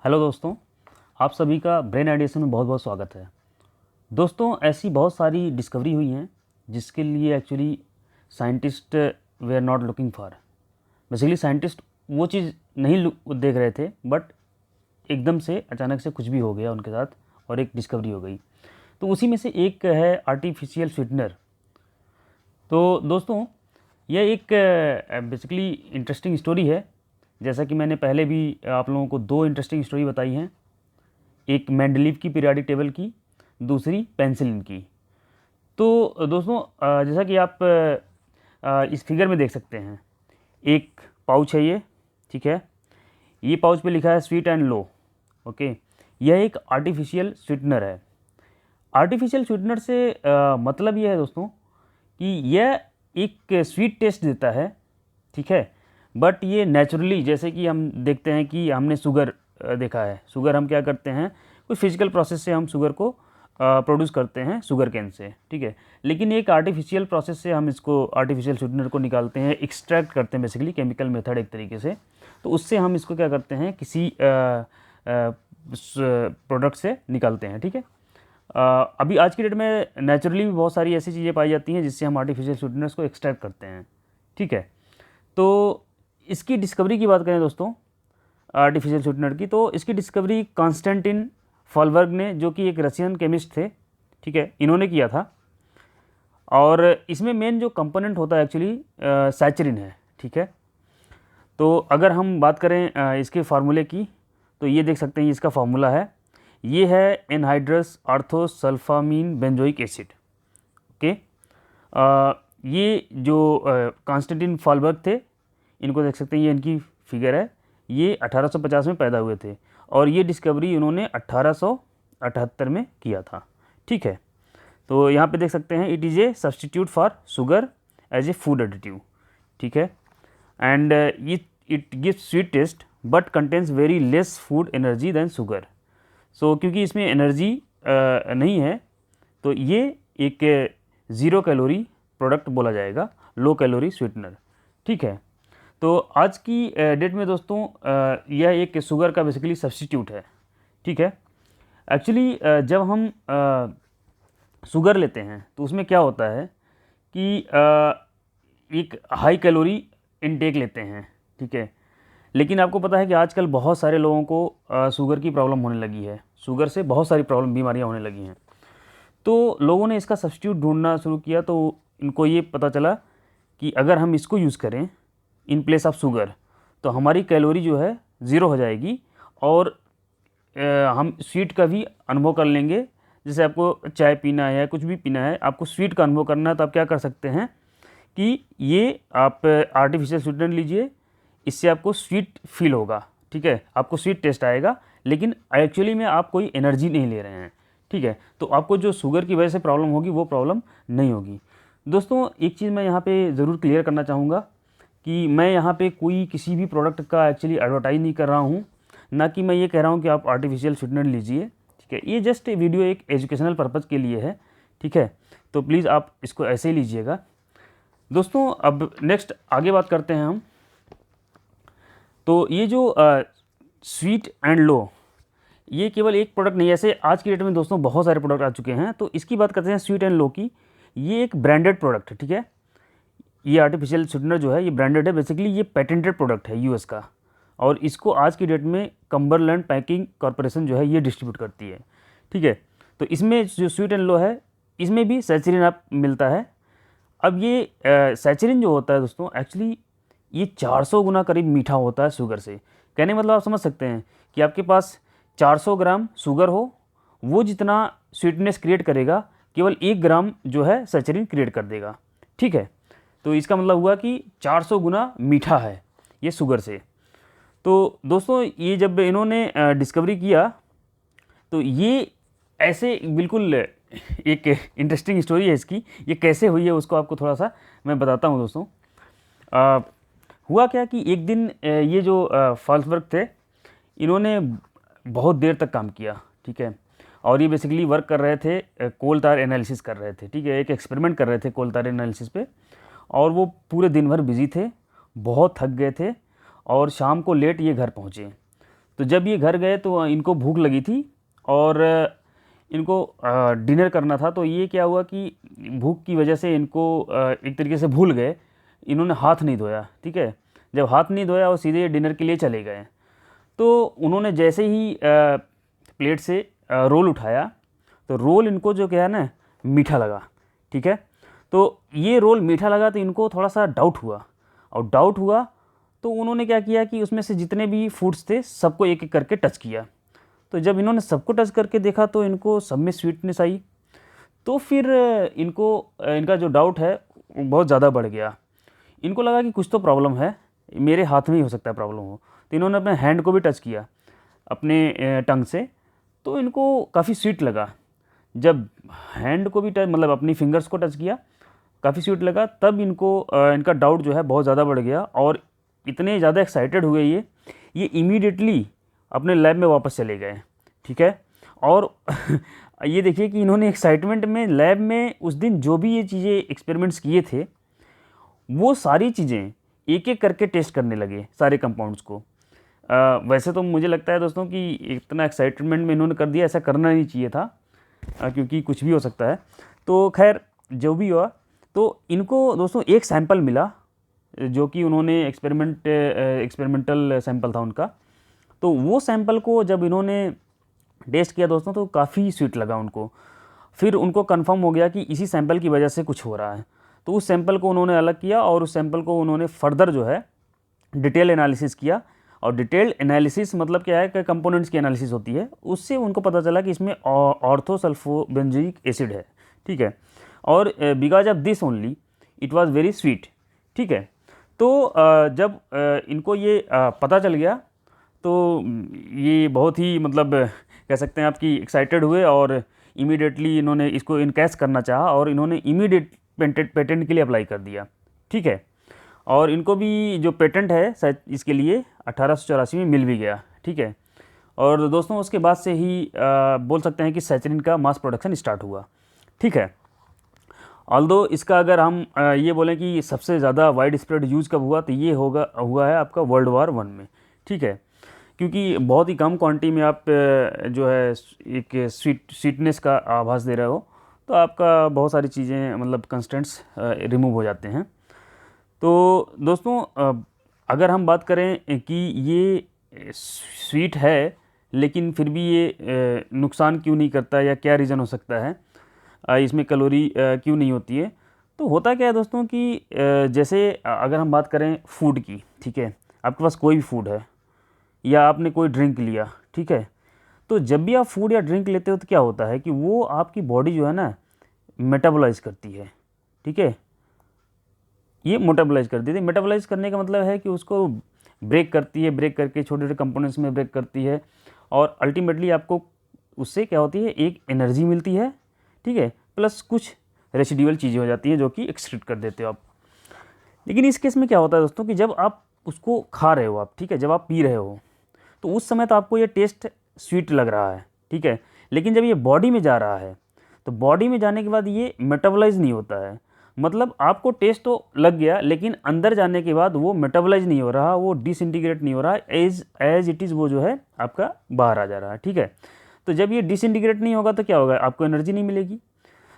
Hello दोस्तों, आप सभी का ब्रेन आइडिएशन में बहुत बहुत स्वागत है। दोस्तों, ऐसी बहुत सारी डिस्कवरी हुई हैं जिसके लिए actually scientist they are not looking for. Basically scientist वो चीज़ नहीं देख रहे थे, बट एकदम से अचानक से कुछ भी हो गया उनके साथ और एक डिस्कवरी हो गई। तो उसी में से एक है आर्टिफिशियल स्वीटनर। तो दोस्तों, यह एक बेसिकली इंटरेस्टिंग स्टोरी है। जैसा कि मैंने पहले भी आप लोगों को दो इंटरेस्टिंग स्टोरी बताई हैं, एक मेंडलीव की पीरियोडिक टेबल की, दूसरी पेंसिलिन की। तो दोस्तों, जैसा कि आप इस फिगर में देख सकते हैं, एक पाउच है ये, ठीक है। ये पाउच पे लिखा है स्वीट एंड लो, ओके। यह एक आर्टिफिशियल स्वीटनर है। आर्टिफिशियल स्वीटनर से मतलब ये है दोस्तों कि यह एक स्वीट टेस्ट देता है, ठीक है। बट ये नेचुरली, जैसे कि हम देखते हैं कि हमने शुगर देखा है, शुगर हम क्या करते हैं, कोई फिजिकल प्रोसेस से हम शुगर को प्रोड्यूस करते हैं शुगर केन से, ठीक है। लेकिन एक आर्टिफिशियल प्रोसेस से हम इसको आर्टिफिशियल स्वीटनर को निकालते हैं, एक्सट्रैक्ट करते हैं, बेसिकली केमिकल मेथड एक तरीके से। तो उससे हम इसको क्या करते हैं, किसी प्रोडक्ट से निकालते हैं, ठीक है। अभी आज की डेट में नेचुरली भी बहुत सारी ऐसी चीज़ें पाई जाती हैं जिससे हम आर्टिफिशियल स्वीटनर्स को एक्सट्रैक्ट करते हैं, ठीक है। तो इसकी डिस्कवरी की बात करें दोस्तों, आर्टिफिशियल स्वीटनर की, तो इसकी डिस्कवरी कॉन्स्टेंटिन फॉलबर्ग ने, जो कि एक रशियन केमिस्ट थे, ठीक है, इन्होंने किया था। और इसमें मेन जो कंपोनेंट होता है एक्चुअली सैचरिन है, ठीक है। तो अगर हम बात करें इसके फार्मूले की, तो ये देख सकते हैं, इसका फार्मूला है, ये है एनहाइड्रस ऑर्थोसल्फामीन बेंजोइक एसिड, ओके। ये जो कॉन्स्टेंटिन फॉलबर्ग थे, इनको देख सकते हैं, ये इनकी फिगर है। ये 1850 में पैदा हुए थे और ये डिस्कवरी उन्होंने 1878 में किया था, ठीक है। तो यहाँ पे देख सकते हैं, it is a substitute for sugar as a food additive, ठीक है। And it gives sweet taste but contains very less food energy than sugar. So क्योंकि इसमें एनर्जी नहीं है, तो ये एक ज़ीरो कैलोरी प्रोडक्ट बोला जाएगा, लो कैलोरी स्वीटनर, ठीक है। तो आज की डेट में दोस्तों, यह एक शुगर का बेसिकली सब्स्टिट्यूट है, ठीक है। एक्चुअली जब हम शुगर लेते हैं तो उसमें क्या होता है कि एक हाई कैलोरी इनटेक लेते हैं, ठीक है। लेकिन आपको पता है कि आजकल बहुत सारे लोगों को शुगर की प्रॉब्लम होने लगी है, शुगर से बहुत सारी प्रॉब्लम बीमारियां होने लगी हैं। तो लोगों ने इसका सब्स्टिट्यूट ढूंढना शुरू किया, तो इनको ये पता चला कि अगर हम इसको यूज़ करें इन प्लेस ऑफ शुगर, तो हमारी कैलोरी जो है ज़ीरो हो जाएगी और हम स्वीट का भी अनुभव कर लेंगे। जैसे आपको चाय पीना है या कुछ भी पीना है, आपको स्वीट का अनुभव करना है, तो आप क्या कर सकते हैं कि ये आप आर्टिफिशियल स्वीटनर लीजिए, इससे आपको स्वीट फील होगा, ठीक है, आपको स्वीट टेस्ट आएगा, लेकिन एक्चुअली में आप कोई एनर्जी नहीं ले रहे हैं, ठीक है। तो आपको जो शुगर की वजह से प्रॉब्लम होगी वो प्रॉब्लम नहीं होगी। दोस्तों, एक चीज़ मैं यहाँ पे ज़रूर क्लियर करना चाहूँगा कि मैं यहाँ पे कोई किसी भी प्रोडक्ट का एक्चुअली एडवर्टाइज नहीं कर रहा हूँ, ना कि मैं ये कह रहा हूँ कि आप आर्टिफिशियल स्वीटनर लीजिए, ठीक है। ये जस्ट वीडियो एक एजुकेशनल पर्पज़ के लिए है, ठीक है। तो प्लीज़ आप इसको ऐसे ही लीजिएगा। दोस्तों, अब नेक्स्ट आगे बात करते हैं हम। तो ये जो स्वीट एंड लो, ये केवल एक प्रोडक्ट नहीं है, ऐसे आज की डेट में दोस्तों बहुत सारे प्रोडक्ट आ चुके हैं। तो इसकी बात करते हैं स्वीट एंड लो की। ये एक ब्रांडेड प्रोडक्ट है, ठीक है। ये आर्टिफिशियल स्वीटनर जो है ये ब्रांडेड है, बेसिकली ये पेटेंटेड प्रोडक्ट है यूएस का, और इसको आज की डेट में कम्बरलैंड पैकिंग कॉरपोरेशन जो है ये डिस्ट्रीब्यूट करती है, ठीक है। तो इसमें जो स्वीट एंड लो है, इसमें भी सैचरिन आप मिलता है। अब ये सैचरिन जो होता है दोस्तों, एक्चुअली ये 400 गुना करीब मीठा होता है शुगर से। कहने मतलब आप समझ सकते हैं कि आपके पास 400 ग्राम शुगर हो, वो जितना स्वीटनेस क्रिएट करेगा, केवल 1 ग्राम जो है सैचरिन क्रिएट कर देगा, ठीक है। तो इसका मतलब हुआ कि 400 गुना मीठा है ये शुगर से। तो दोस्तों, ये जब इन्होंने डिस्कवरी किया, तो ये ऐसे बिल्कुल एक इंटरेस्टिंग स्टोरी है इसकी। ये कैसे हुई है उसको आपको थोड़ा सा मैं बताता हूँ दोस्तों। हुआ क्या कि एक दिन ये जो फॉल्सबर्ग थे, इन्होंने बहुत देर तक काम किया, ठीक है। और ये बेसिकली वर्क कर रहे थे, कोल तार एनालिसिस कर रहे थे, ठीक है, एक एक्सपेरिमेंट कर रहे थे कोल तार एनालिसिस पे। और वो पूरे दिन भर बिजी थे, बहुत थक गए थे और शाम को लेट ये घर पहुँचे। तो जब ये घर गए तो इनको भूख लगी थी और इनको डिनर करना था। तो ये क्या हुआ कि भूख की वजह से इनको एक तरीके से भूल गए, इन्होंने हाथ नहीं धोया। ठीक है, जब हाथ नहीं धोया और सीधे डिनर के लिए चले गए, तो उन्होंने जैसे ही प्लेट से रोल उठाया तो रोल इनको जो क्या है ना मीठा लगा। ठीक है, तो ये रोल मीठा लगा तो इनको थोड़ा सा डाउट हुआ, और डाउट हुआ तो उन्होंने क्या किया कि उसमें से जितने भी फूड्स थे सबको एक एक करके टच किया। तो जब इन्होंने सबको टच करके देखा तो इनको सब में स्वीटनेस आई। तो फिर इनको इनका जो डाउट है वो बहुत ज़्यादा बढ़ गया। इनको लगा कि कुछ तो प्रॉब्लम है, मेरे हाथ में ही हो सकता है प्रॉब्लम हो। तो इन्होंने अपने हैंड को भी टच किया अपने टंग से, तो इनको काफ़ी स्वीट लगा। जब हैंड को भी टच मतलब अपनी फिंगर्स को टच किया, काफ़ी स्वीट लगा। तब इनको इनका डाउट जो है बहुत ज़्यादा बढ़ गया और इतने ज़्यादा एक्साइटेड हुए ये इमीडिएटली अपने लैब में वापस चले गए। ठीक है, और ये देखिए कि इन्होंने एक्साइटमेंट में लैब में उस दिन जो भी ये चीज़ें एक्सपेरिमेंट्स किए थे वो सारी चीज़ें एक एक करके टेस्ट करने लगे, सारे कंपाउंड्स को। वैसे तो मुझे लगता है दोस्तों कि इतना एक्साइटमेंट में इन्होंने कर दिया, ऐसा करना नहीं चाहिए था, क्योंकि कुछ भी हो सकता है। तो खैर जो भी हुआ, तो इनको दोस्तों एक सैंपल मिला जो कि उन्होंने एक्सपेरिमेंटल सैंपल था उनका। तो वो सैंपल को जब इन्होंने टेस्ट किया दोस्तों तो काफ़ी स्वीट लगा उनको। फिर उनको कंफर्म हो गया कि इसी सैंपल की वजह से कुछ हो रहा है। तो उस सैंपल को उन्होंने अलग किया और उस सैंपल को उन्होंने फर्दर जो है डिटेल एनालिसिस किया। और डिटेल एनालिसिस मतलब क्या है कि कंपोनेंट्स की एनालिसिस होती है, उससे उनको पता चला कि इसमें ऑर्थोसल्फोबेंजोइक एसिड है। ठीक है, और because of this only it was very sweet. ठीक है, तो जब इनको ये पता चल गया तो ये बहुत ही मतलब कह सकते हैं आपकी एक्साइटेड हुए और इमीडिएटली इन्होंने इसको इनकैश करना चाहा और इन्होंने इमीडिएट पेटेंट के लिए अप्लाई कर दिया। ठीक है, और इनको भी जो पेटेंट है शायद इसके लिए 1884 में मिल भी गया। ठीक है, और दोस्तों उसके बाद से ही बोल सकते हैं कि सैचरिन का मास प्रोडक्शन स्टार्ट हुआ। ठीक है, ऑल्दो इसका अगर हम ये बोलें कि सबसे ज़्यादा वाइड स्प्रेड यूज़ कब हुआ तो ये हुआ है आपका वर्ल्ड वार 1 में। ठीक है, क्योंकि बहुत ही कम क्वांटिटी में आप जो है एक स्वीटनेस का आभास दे रहे हो, तो आपका बहुत सारी चीज़ें मतलब कंस्टेंट्स रिमूव हो जाते हैं। तो दोस्तों अगर हम बात करें कि ये स्वीट है लेकिन फिर भी ये नुकसान क्यों नहीं करता या क्या रीज़न हो सकता है, इसमें कैलोरी क्यों नहीं होती है, तो होता क्या है दोस्तों कि जैसे अगर हम बात करें फूड की, ठीक है, आपके पास कोई भी फूड है या आपने कोई ड्रिंक लिया, ठीक है, तो जब भी आप फूड या ड्रिंक लेते हो तो क्या होता है कि वो आपकी बॉडी जो है ना मेटाबोलाइज करती है। ठीक है, ये मेटाबोलाइज कर देती है। मेटाबोलाइज करने का मतलब है कि उसको ब्रेक करती है, ब्रेक करके छोटे छोटे कंपोनेंट्स में ब्रेक करती है और अल्टीमेटली आपको उससे क्या होती है, एक एनर्जी मिलती है। ठीक है, प्लस कुछ रेसिडुअल चीज़ें हो जाती हैं जो कि एक्सक्रीट कर देते हो आप। लेकिन इस केस में क्या होता है दोस्तों कि जब आप उसको खा रहे हो आप, ठीक है, जब आप पी रहे हो तो उस समय तो आपको ये टेस्ट स्वीट लग रहा है। ठीक है, लेकिन जब ये बॉडी में जा रहा है तो बॉडी में जाने के बाद ये मेटाबोलाइज नहीं होता है। मतलब आपको टेस्ट तो लग गया लेकिन अंदर जाने के बाद वो मेटाबोलाइज नहीं हो रहा, वो डिसइंटीग्रेट नहीं हो रहा, एज इट इज़ वो जो है आपका बाहर आ जा रहा है। ठीक है, तो जब ये डिसइंटीग्रेट नहीं होगा तो क्या होगा, आपको एनर्जी नहीं मिलेगी।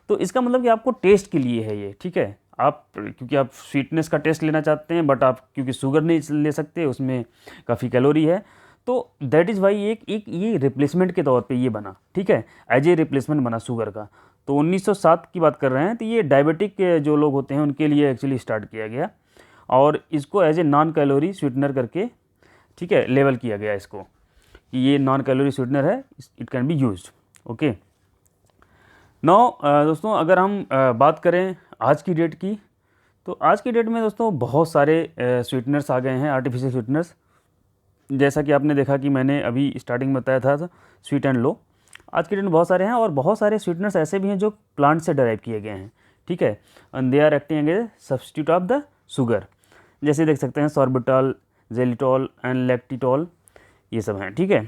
तो इसका मतलब कि आपको टेस्ट के लिए है ये। ठीक है, आप क्योंकि आप स्वीटनेस का टेस्ट लेना चाहते हैं बट आप क्योंकि शुगर नहीं ले सकते, उसमें काफ़ी कैलोरी है, तो दैट इज़ वाई एक ये रिप्लेसमेंट के तौर पे ये बना। ठीक है, एज ए रिप्लेसमेंट बना शुगर का। तो 1907 की बात कर रहे हैं, तो ये डायबिटिक जो लोग होते हैं उनके लिए एक्चुअली स्टार्ट किया गया और इसको as a non calorie sweetener करके, ठीक है, लेवल किया गया इसको कि ये नॉन कैलोरी स्वीटनर है, it can be used. Okay, now दोस्तों अगर हम बात करें आज की डेट की, तो आज की डेट में दोस्तों बहुत सारे स्वीटनर्स आ गए हैं, आर्टिफिशियल स्वीटनर्स। जैसा कि आपने देखा कि मैंने अभी स्टार्टिंग में बताया था स्वीट एंड लो, आज की डेट में बहुत सारे हैं और बहुत सारे स्वीटनर्स ऐसे भी हैं जो प्लांट से डराइव किए गए हैं। ठीक है, and they are acting as substitute of the sugar. जैसे देख सकते हैं सॉर्बिटॉल, जेलिटॉल एंड लैक्टिटॉल, ये सब हैं। ठीक है,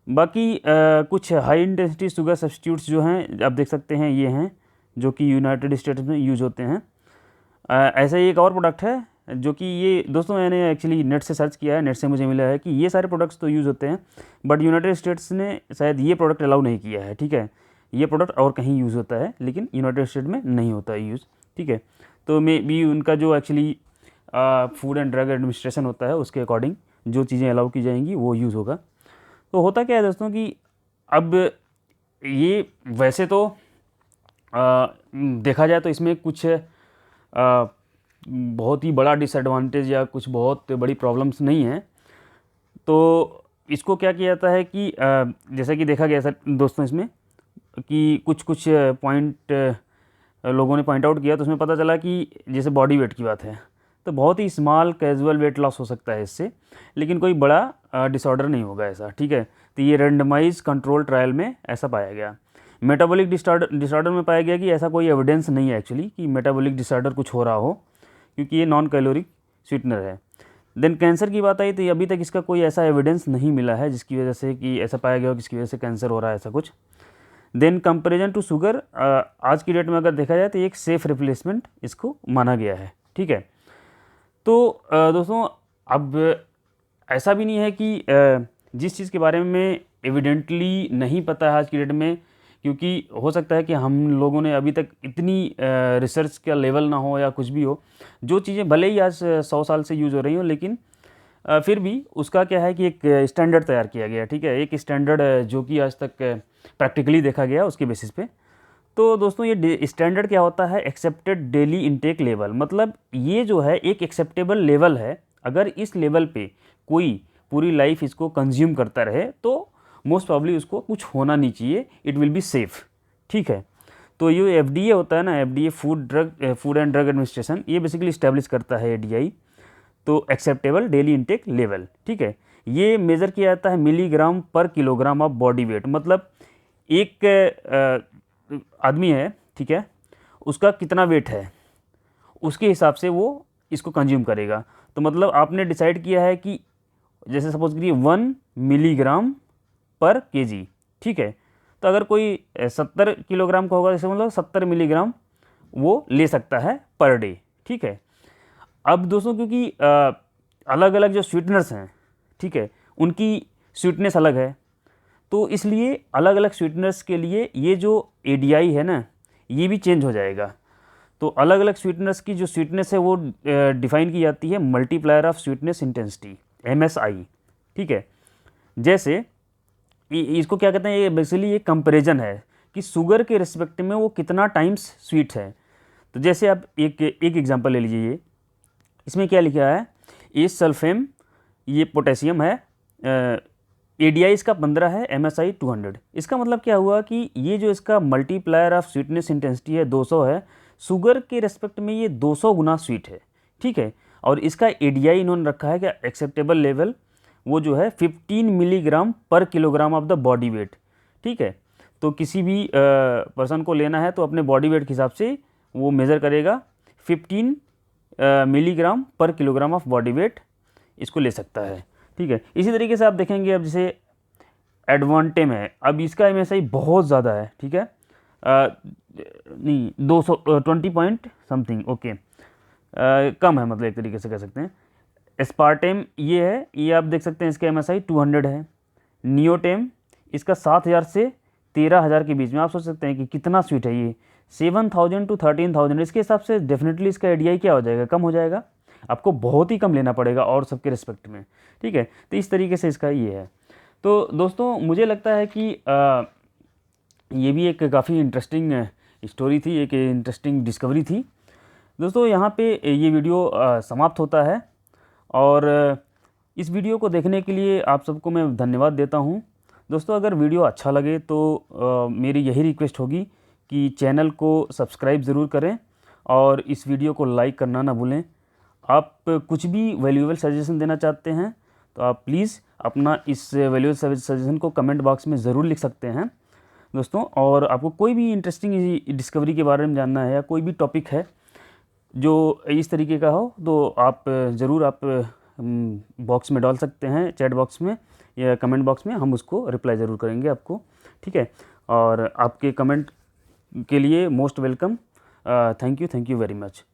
बाकी कुछ हाई इंटेंसिटी शुगर सब्स्टिट्यूट्स जो हैं आप देख सकते हैं, ये हैं जो कि यूनाइटेड स्टेट्स में यूज होते हैं। ऐसा ही एक और प्रोडक्ट है जो कि ये दोस्तों मैंने एक्चुअली नेट से सर्च किया है, नेट से मुझे मिला है कि ये सारे प्रोडक्ट्स तो यूज़ होते हैं, बट यूनाइटेड स्टेट्स ने शायद ये प्रोडक्ट अलाउ नहीं किया है, ठीक है। ये प्रोडक्ट और कहीं यूज़ होता है लेकिन यूनाइटेड स्टेट में नहीं होता है यूज़, ठीक है। तो मे बी उनका जो actually food and drug administration होता है उसके अकॉर्डिंग जो चीज़ें अलाउ की जाएंगी वो यूज़ होगा। तो होता क्या है दोस्तों कि अब ये वैसे तो देखा जाए तो इसमें कुछ बहुत ही बड़ा डिसएडवांटेज या कुछ बहुत बड़ी प्रॉब्लम्स नहीं है। तो इसको क्या किया जाता है कि जैसा कि देखा गया सर दोस्तों इसमें कि कुछ पॉइंट लोगों ने पॉइंट आउट किया, तो उसमें पता चला कि जैसे बॉडी वेट की बात है तो बहुत ही स्मॉल कैजुअल वेट लॉस हो सकता है इससे, लेकिन कोई बड़ा डिसऑर्डर नहीं होगा ऐसा, ठीक है। तो ये रेंडमाइज कंट्रोल ट्रायल में ऐसा पाया गया। मेटाबॉलिक डिसऑर्डर में पाया गया कि ऐसा कोई एविडेंस नहीं है एक्चुअली कि मेटाबॉलिक डिसऑर्डर कुछ हो रहा हो, क्योंकि ये नॉन कैलोरिक स्वीटनर है। देन कैंसर की बात आई तो अभी तक इसका कोई ऐसा एविडेंस नहीं मिला है जिसकी वजह से कि ऐसा पाया गया हो जिसकी वजह से कैंसर हो रहा है ऐसा कुछ। देन कंपेरिजन टू शुगर, आज की डेट में अगर देखा जाए तो एक सेफ रिप्लेसमेंट इसको माना गया है, ठीक है। तो दोस्तों अब ऐसा भी नहीं है कि जिस चीज़ के बारे में एविडेंटली नहीं पता है आज की डेट में, क्योंकि हो सकता है कि हम लोगों ने अभी तक इतनी रिसर्च का लेवल ना हो या कुछ भी हो, जो चीज़ें भले ही आज 100 साल से यूज़ हो रही हो लेकिन फिर भी उसका क्या है कि एक स्टैंडर्ड तैयार किया गया, ठीक है। एक स्टैंडर्ड जो कि आज तक प्रैक्टिकली देखा गया उसके बेसिस पे। तो दोस्तों ये स्टैंडर्ड क्या होता है, एक्सेप्टेड डेली इनटेक लेवल, मतलब ये जो है एक एक्सेप्टेबल लेवल है। अगर इस लेवल पे कोई पूरी लाइफ इसको कंज्यूम करता रहे तो मोस्ट प्रॉब्ली उसको कुछ होना नहीं चाहिए, इट विल बी सेफ, ठीक है। तो ये FDA होता है ना, FDA food and drug administration, ये बेसिकली इस्टेब्लिश करता है ADI, तो एक्सेप्टेबल डेली इनटेक लेवल, ठीक है। ये मेज़र किया जाता है मिलीग्राम पर किलोग्राम ऑफ बॉडी वेट, मतलब एक आदमी है, ठीक है, उसका कितना वेट है उसके हिसाब से वो इसको कंज्यूम करेगा। तो मतलब आपने डिसाइड किया है कि जैसे सपोज करिए 1 मिलीग्राम पर केजी, ठीक है। तो अगर कोई 70 किलोग्राम का होगा, जैसे मतलब 70 मिलीग्राम वो ले सकता है पर डे, ठीक है। अब दोस्तों क्योंकि अलग अलग जो स्वीटनर्स हैं, ठीक है, उनकी स्वीटनेस अलग है, तो इसलिए अलग अलग स्वीटनर्स के लिए ये जो ADI है ना ये भी चेंज हो जाएगा। तो अलग अलग स्वीटनर्स की जो स्वीटनेस है वो डिफाइन की जाती है multiplier of sweetness intensity, MSI, ठीक है। जैसे इसको क्या कहते हैं, ये बेसिकली ये कंपैरिजन है कि शुगर के रिस्पेक्ट में वो कितना टाइम्स स्वीट है। तो जैसे आप एक एग्जांपल ले लीजिए, ये इसमें क्या लिखा है, ए सल्फेम, ये पोटेशियम है, ADI इसका 15 है, MSI 200। इसका मतलब क्या हुआ कि ये जो इसका मल्टीप्लायर ऑफ स्वीटनेस इंटेंसिटी है 200 है, शुगर के रेस्पेक्ट में ये 200 गुना स्वीट है, ठीक है। और इसका ADI इन्होंने रखा है क्या एक्सेप्टेबल लेवल, वो जो है 15 मिलीग्राम पर kilogram of the body weight, ठीक है। तो किसी भी पर्सन को लेना है तो अपने बॉडी वेट के हिसाब से वो मेज़र करेगा, 15 मिलीग्राम पर किलोग्राम ऑफ बॉडी वेट इसको ले सकता है, ठीक है। इसी तरीके से आप देखेंगे अब जैसे एडवांटेम है, अब इसका MSI बहुत ज़्यादा है, ठीक है, नहीं 220 पॉइंट समथिंग, ओके, कम है, मतलब एक तरीके से कह सकते हैं। एस्पार्टेम ये है, ये आप देख सकते हैं इसका MSI 200 है। नियोटेम इसका 7000 से 13000 के बीच में, आप सोच सकते हैं कि कितना स्वीट है ये, 7000 to 13000, इसके हिसाब से डेफिनेटली इसका ADI क्या हो जाएगा, कम हो जाएगा, आपको बहुत ही कम लेना पड़ेगा और सबके रिस्पेक्ट में, ठीक है। तो इस तरीके से इसका ये है। तो दोस्तों मुझे लगता है कि ये भी एक काफ़ी इंटरेस्टिंग स्टोरी थी, एक इंटरेस्टिंग डिस्कवरी थी। दोस्तों यहाँ पे ये वीडियो समाप्त होता है, और इस वीडियो को देखने के लिए आप सबको मैं धन्यवाद देता हूँ। दोस्तों अगर वीडियो अच्छा लगे तो मेरी यही रिक्वेस्ट होगी कि चैनल को सब्सक्राइब ज़रूर करें और इस वीडियो को लाइक करना ना भूलें। आप कुछ भी वैल्यूएबल सजेशन देना चाहते हैं तो आप प्लीज़ अपना इस वैल्यूएबल सजेशन को कमेंट बॉक्स में ज़रूर लिख सकते हैं दोस्तों। और आपको कोई भी इंटरेस्टिंग डिस्कवरी के बारे में जानना है या कोई भी टॉपिक है जो इस तरीके का हो तो आप ज़रूर आप बॉक्स में डाल सकते हैं, चैट बॉक्स में या कमेंट बॉक्स में, हम उसको रिप्लाई ज़रूर करेंगे आपको, ठीक है। और आपके कमेंट के लिए most welcome, thank you very much.